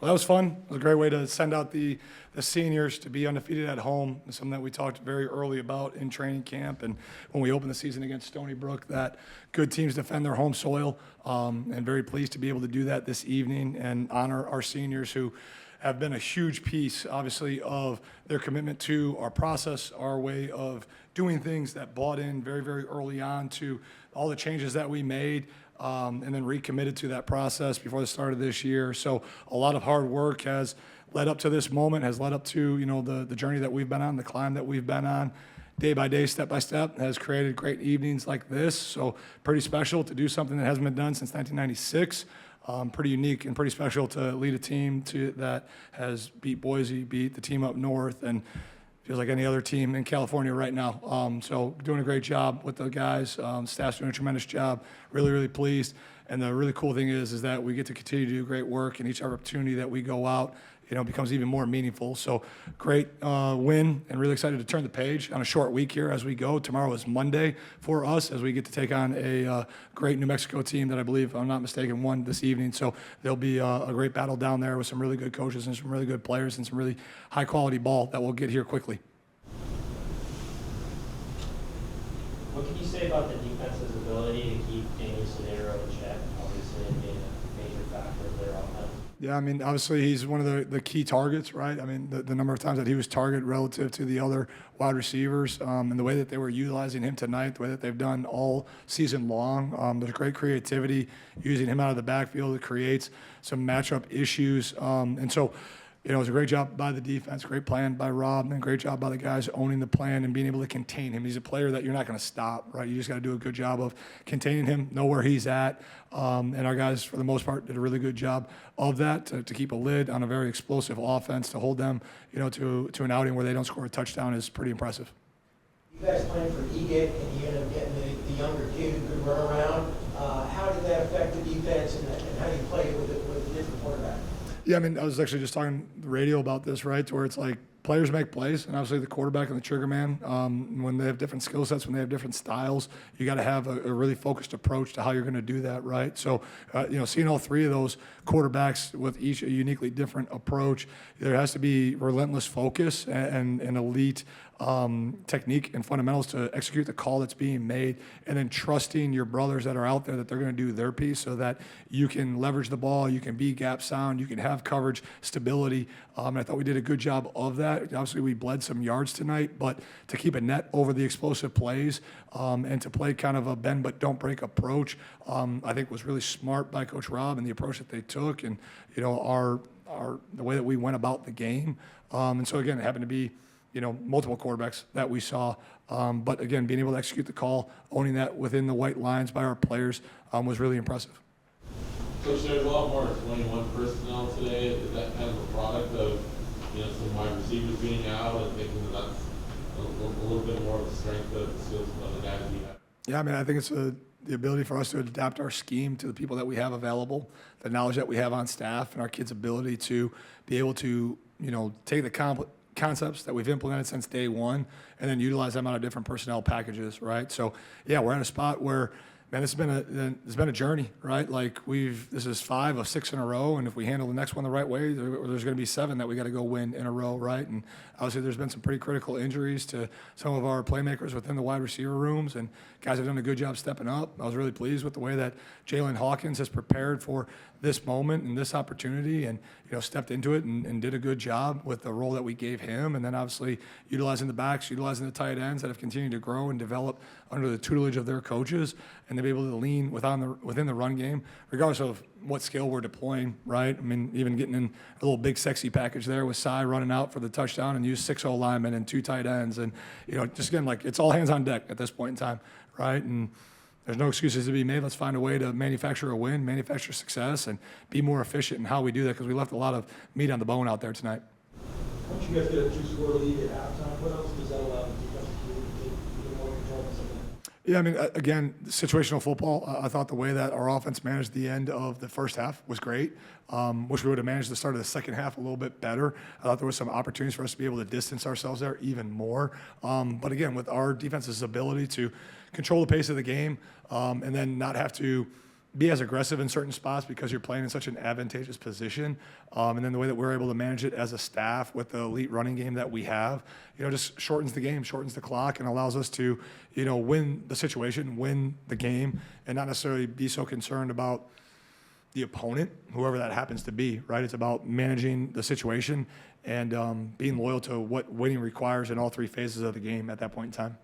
Well, that was fun. It was a great way to send out the seniors to be undefeated at home. It's something that we talked very early about in training camp and when we opened the season against Stony Brook, that good teams defend their home soil, and very pleased to be able to do that this evening and honor our seniors who have been a huge piece, obviously, of their commitment to our process, our way of doing things, that bought in very, very early on to all the changes that we made, and then recommitted to that process before the start of this year. So a lot of hard work has led up to this moment, has led up to, the journey that we've been on, the climb that we've been on. Day by day, step by step, has created great evenings like this. So pretty special to do something that hasn't been done since 1996. Pretty unique and pretty special to lead a team that has beat Boise, beat the team up north, and feels like any other team in California right now. So doing a great job with the guys. Staff's doing a tremendous job. Really, really pleased. And the really cool thing is that we get to continue to do great work, and each opportunity that we go out, becomes even more meaningful. So great win, and really excited to turn the page on a short week here as we go. Tomorrow is Monday for us as we get to take on a great New Mexico team that I believe, if I'm not mistaken, won this evening. So there'll be a great battle down there with some really good coaches and some really good players and some really high-quality ball that we'll get here quickly. What can you say about the defense's ability to keep Danny Sdsu in check, obviously, and being a major factor of their offense? Yeah, obviously he's one of the key targets, right? The number of times that he was targeted relative to the other wide receivers, and the way that they were utilizing him tonight, the way that they've done all season long. There's great creativity using him out of the backfield. It creates some matchup issues. And so, it was a great job by the defense, great plan by Rob, and great job by the guys owning the plan and being able to contain him. He's a player that you're not going to stop, right? You just got to do a good job of containing him, know where he's at. And our guys, for the most part, did a really good job of that to keep a lid on a very explosive offense, to hold them, to an outing where they don't score a touchdown is pretty impressive. You guys playing for Egate, and you end up getting the younger kid who could run around. How did that affect the defense, and how do you play with a different quarterback? Yeah, I was actually just talking on the radio about this, right, to where it's like players make plays, and obviously the quarterback and the trigger man, when they have different skill sets, when they have different styles, you got to have a really focused approach to how you're going to do that, right? So, seeing all three of those quarterbacks with each a uniquely different approach, there has to be relentless focus and elite technique and fundamentals to execute the call that's being made, and then trusting your brothers that are out there that they're going to do their piece so that you can leverage the ball, you can be gap sound, you can have coverage stability. And I thought we did a good job of that. Obviously, we bled some yards tonight, but to keep a net over the explosive plays and to play kind of a bend but don't break approach, I think was really smart by Coach Rob and the approach that they took, and the way that we went about the game. And so again, it happened to be multiple quarterbacks that we saw. But again, being able to execute the call, owning that within the white lines by our players was really impressive. Coach, there's a lot more 21 personnel today. Is that kind of a product of some wide receivers being out and thinking that that's a little bit more of the strength of the skills of the guys you have? Yeah, I think it's the ability for us to adapt our scheme to the people that we have available, the knowledge that we have on staff, and our kids' ability to be able to take the concepts that we've implemented since day one and then utilize them out of different personnel packages, right? So, yeah, we're in a spot where, man, it's been a journey, right? Like this is 5 of 6 in a row, and if we handle the next one the right way, there's going to be 7 that we got to go win in a row, right? And obviously, there's been some pretty critical injuries to some of our playmakers within the wide receiver rooms, and guys have done a good job stepping up. I was really pleased with the way that Jalen Hawkins has prepared for this moment and this opportunity, and stepped into it and did a good job with the role that we gave him. And then obviously utilizing the backs, utilizing the tight ends that have continued to grow and develop under the tutelage of their coaches, and to be able to lean within the run game, regardless of what skill we're deploying, right? Even getting in a little big sexy package there with Cy running out for the touchdown and use 6 O-linemen and 2 tight ends, and just again, like, it's all hands on deck at this point in time, right? And there's no excuses to be made. Let's find a way to manufacture a win, manufacture success, and be more efficient in how we do that, because we left a lot of meat on the bone out there tonight. Once you guys get a 2-score lead at halftime, what else does that allow the defense to do to get more control of something? Yeah, again, situational football. I thought the way that our offense managed the end of the first half was great. Wish we would have managed the start of the second half a little bit better. I thought there was some opportunities for us to be able to distance ourselves there even more. But again, with our defense's ability to control the pace of the game, and then not have to be as aggressive in certain spots because you're playing in such an advantageous position. And then the way that we're able to manage it as a staff with the elite running game that we have, just shortens the game, shortens the clock, and allows us to, win the situation, win the game, and not necessarily be so concerned about the opponent, whoever that happens to be, right? It's about managing the situation and being loyal to what winning requires in all three phases of the game at that point in time.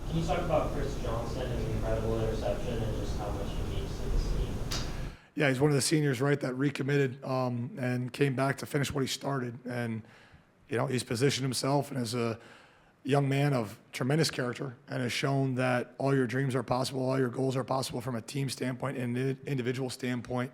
Can you talk about Chris Johnson and the incredible interception and just how much he means to this team? Yeah, he's one of the seniors, right, that recommitted and came back to finish what he started. And, he's positioned himself and as a young man of tremendous character and has shown that all your dreams are possible, all your goals are possible from a team standpoint and an individual standpoint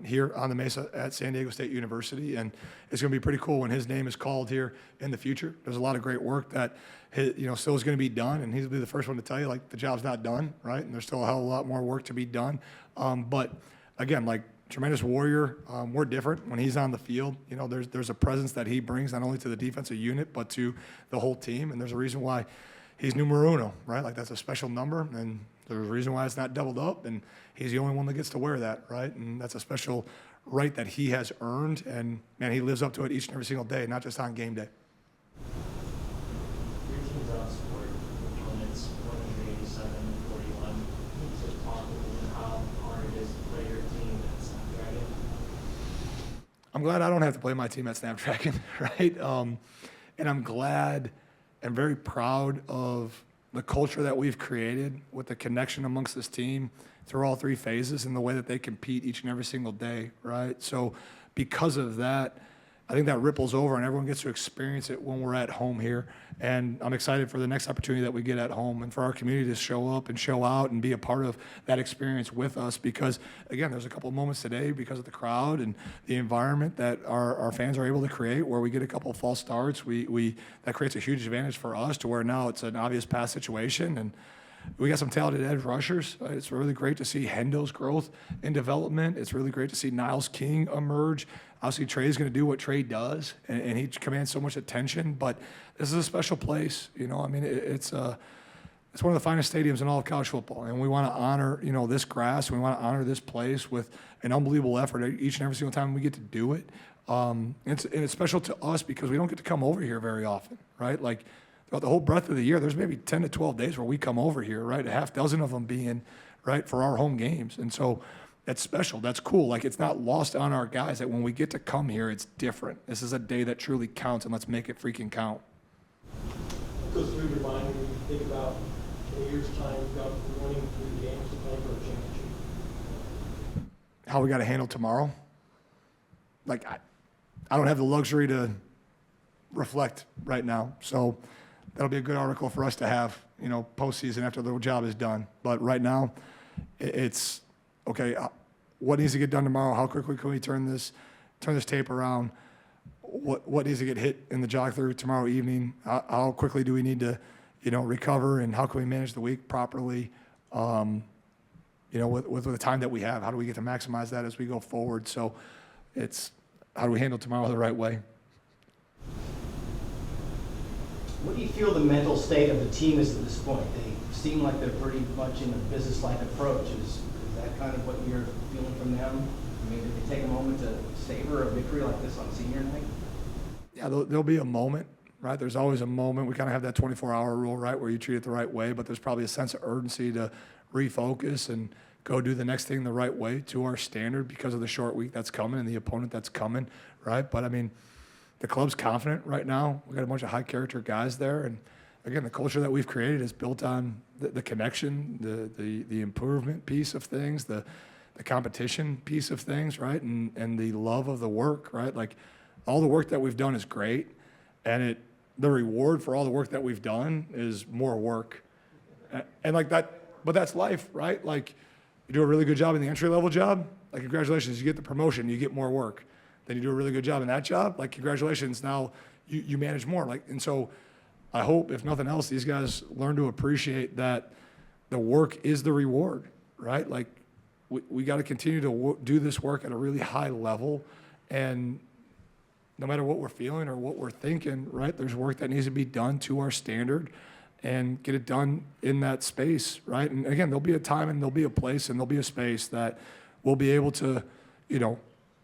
here on the Mesa at San Diego State University. And it's going to be pretty cool when his name is called here in the future. There's a lot of great work that still is going to be done, and he'll be the first one to tell you, like, the job's not done, right? And there's still a hell of a lot more work to be done. But again, like, tremendous warrior. We're different when he's on the field. There's a presence that he brings not only to the defensive unit but to the whole team. And there's a reason why he's numero uno, right? Like, that's a special number, and there's a reason why it's not doubled up. And he's the only one that gets to wear that, right? And that's a special right that he has earned. And man, he lives up to it each and every single day, not just on game day. Your team's outscored opponents 187-41. Can you just talk a little bit how hard it is to play your team at Snapdragon? I'm glad I don't have to play my team at Snapdragon, right? And I'm glad and very proud of the culture that we've created with the connection amongst this team through all three phases and the way that they compete each and every single day, right? So because of that, I think that ripples over and everyone gets to experience it when we're at home here. And I'm excited for the next opportunity that we get at home and for our community to show up and show out and be a part of that experience with us because, again, there's a couple of moments today because of the crowd and the environment that our fans are able to create where we get a couple of false starts. That creates a huge advantage for us to where now it's an obvious pass situation. And we got some talented edge rushers. It's really great to see Hendo's growth and development. It's really great to see Niles King emerge. Obviously, Trey's going to do what Trey does, and he commands so much attention. But this is a special place. It's one of the finest stadiums in all of college football, and we want to honor, this grass. We want to honor this place with an unbelievable effort each and every single time we get to do it. And it's special to us because we don't get to come over here very often, right? Like, throughout the whole breadth of the year, there's maybe 10 to 12 days where we come over here, right? A half dozen of them being, right, for our home games. And so that's special. That's cool. Like, it's not lost on our guys that when we get to come here, it's different. This is a day that truly counts, and let's make it freaking count. What goes through your mind when you think about in a year's time, you've got winning 3 games to play for a championship? How we got to handle tomorrow? Like, I don't have the luxury to reflect right now. So that'll be a good article for us to have, postseason after the job is done. But right now, it's okay. What needs to get done tomorrow? How quickly can we turn this tape around? What needs to get hit in the jog through tomorrow evening? How quickly do we need to, recover? And how can we manage the week properly? With the time that we have, how do we get to maximize that as we go forward? So it's how do we handle tomorrow the right way? What do you feel the mental state of the team is at this point? They seem like they're pretty much in a business-like approach. Is that kind of what you're feeling from them? I mean, did they take a moment to savor a victory like this on senior night? Yeah, there'll be a moment, right? There's always a moment. We kind of have that 24-hour rule, right, where you treat it the right way, but there's probably a sense of urgency to refocus and go do the next thing the right way to our standard because of the short week that's coming and the opponent that's coming, right? But, I mean, the club's confident right now. We've got a bunch of high-character guys there. And, again, the culture that we've created is built on the connection, the improvement piece of things, the competition piece of things, right, and the love of the work, right? Like, all the work that we've done is great, and the reward for all the work that we've done is more work. And like that, but that's life, right? Like, you do a really good job in the entry-level job, like, congratulations, you get the promotion, you get more work. Then you do a really good job in that job, like, congratulations, now you manage more. Like, and so I hope, if nothing else, these guys learn to appreciate that the work is the reward, right? Like, we got to continue to do this work at a really high level, and no matter what we're feeling or what we're thinking, right, there's work that needs to be done to our standard, and get it done in that space, right? And again, there'll be a time and there'll be a place and there'll be a space that we'll be able to,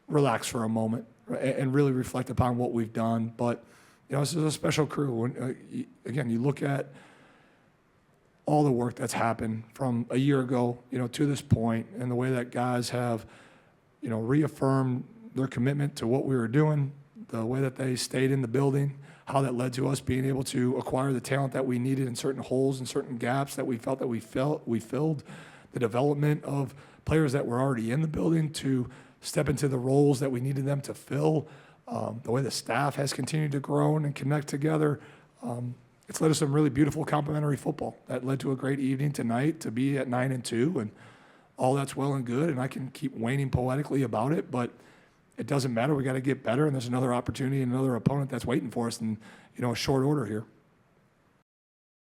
relax for a moment, right, and really reflect upon what we've done. But, this is a special crew. When, again, you look at all the work that's happened from a year ago, to this point, and the way that guys have, reaffirmed their commitment to what we were doing, the way that they stayed in the building, how that led to us being able to acquire the talent that we needed in certain holes and certain gaps that we felt that we filled, the development of players that were already in the building to step into the roles that we needed them to fill, the way the staff has continued to grow and connect together. It's led to some really beautiful complementary football that led to a great evening tonight to be at 9-2, and all that's well and good, and I can keep waning poetically about it, but it doesn't matter. We got to get better, and there's another opportunity and another opponent that's waiting for us in, a short order here.